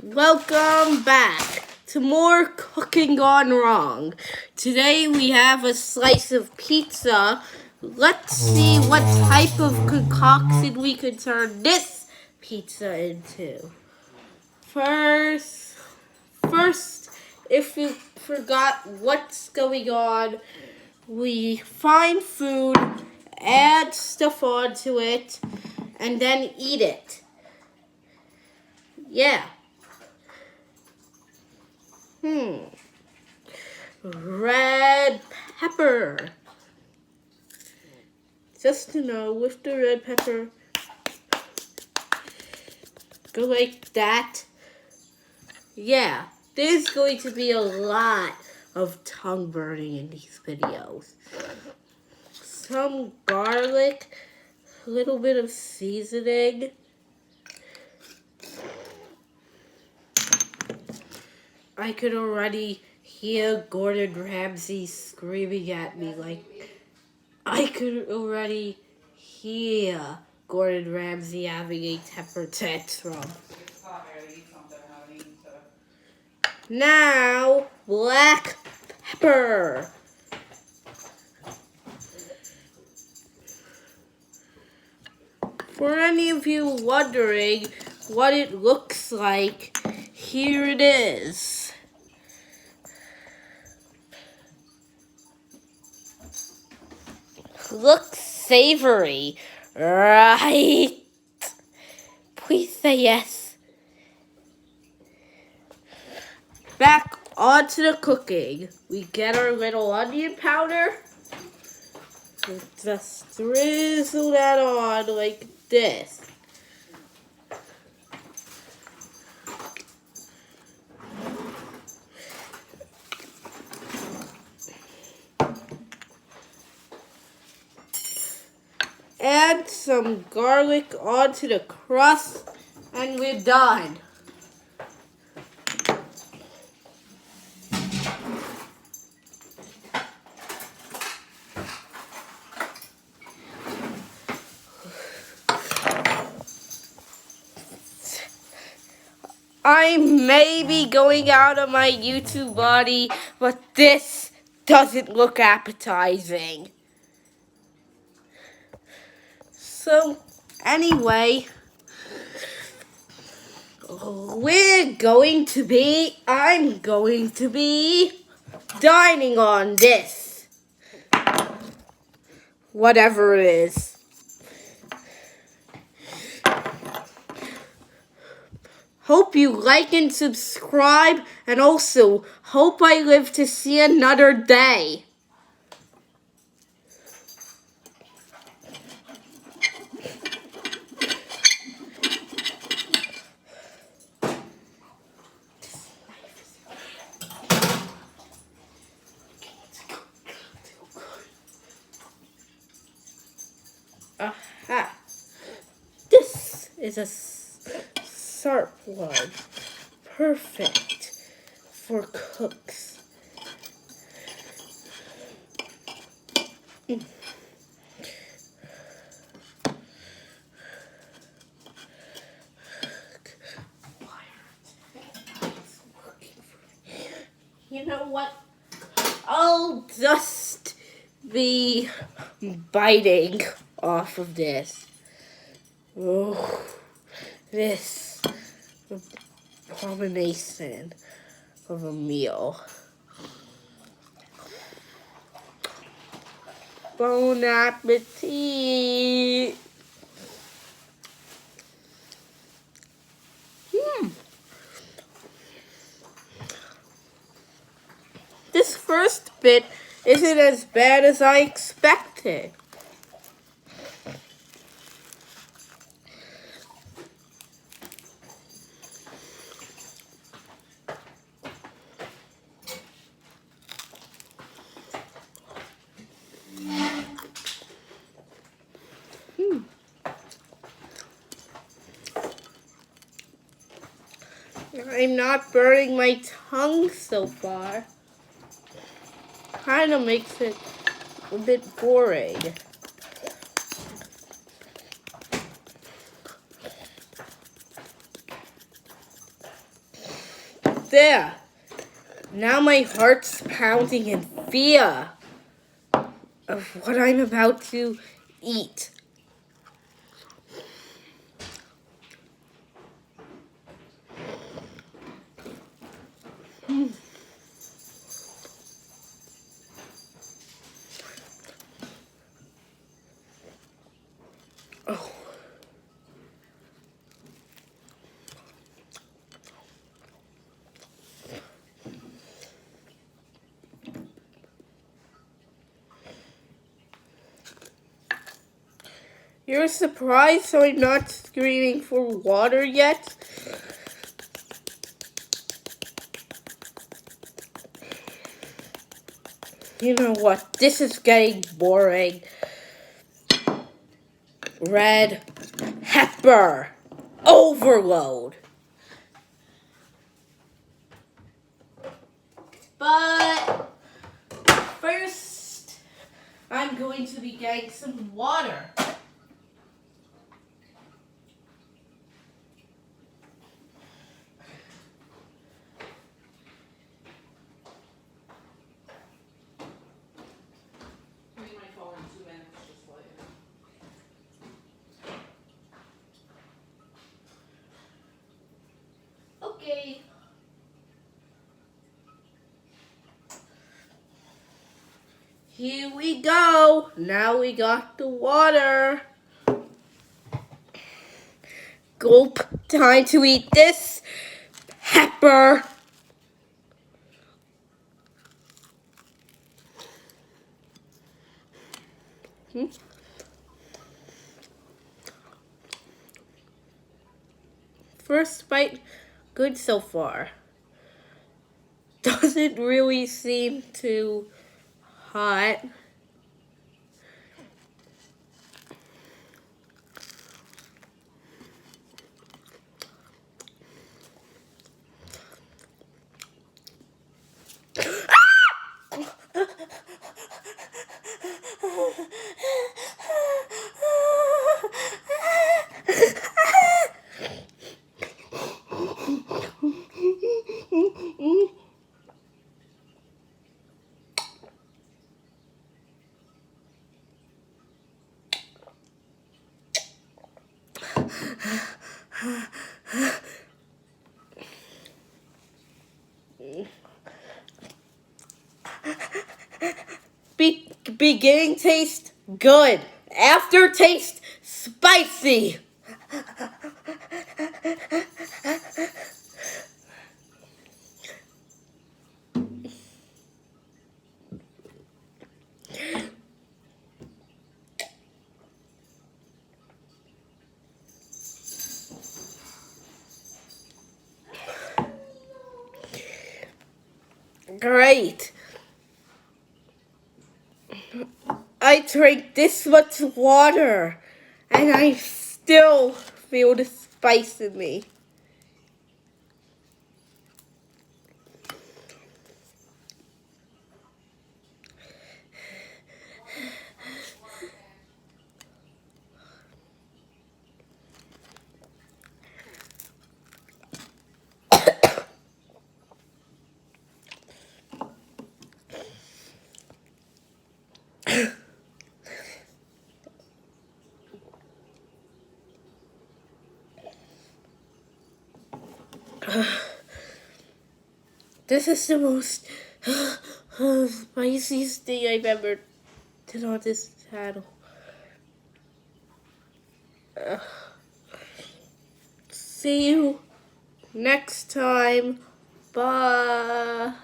Welcome back to more Cooking Gone Wrong. Today we have a slice of pizza. Let's see what type of concoction we could turn this pizza into. First, if you forgot what's going on, we find food, add stuff onto it, and then eat it. Yeah. Red pepper. Just to know, with the red pepper, go like that. Yeah, there's going to be a lot of tongue burning in these videos. Some garlic, a little bit of seasoning. I could already hear Gordon Ramsay screaming at me I could already hear Gordon Ramsay having a temper tantrum. Now, black pepper. For any of you wondering what it looks like, here it is. Looks savory, right? Please say yes. Back onto the cooking. We get our little onion powder. We just drizzle that on like this. Add some garlic onto the crust, and we're done. I may be going out of my YouTube body, but this doesn't look appetizing. So, anyway, I'm going to be dining on this. Whatever it is. Hope you like and subscribe, and also hope I live to see another day. Aha. This is a sharp one. Perfect for cooks. You know what? I'll just be biting off of this. Oh, this combination of a meal. Bon appetit! This first bit isn't as bad as I expected. I'm not burning my tongue so far. Kind of makes it a bit boring. there. Now my heart's pounding in fear of what I'm about to eat. Oh. You're surprised I'm not screaming for water yet? You know what? This is getting boring. Red pepper overload. But first, I'm going to be getting some water. Okay. Here we go. Now we got the water. Gulp. Time to eat this pepper. First bite, good so far. Doesn't really seem too hot. Beginning taste good. Aftertaste spicy. Great. I drank this much water and I still feel the spice in me. This is the most spiciest thing I've ever did on this channel. See you next time. Bye.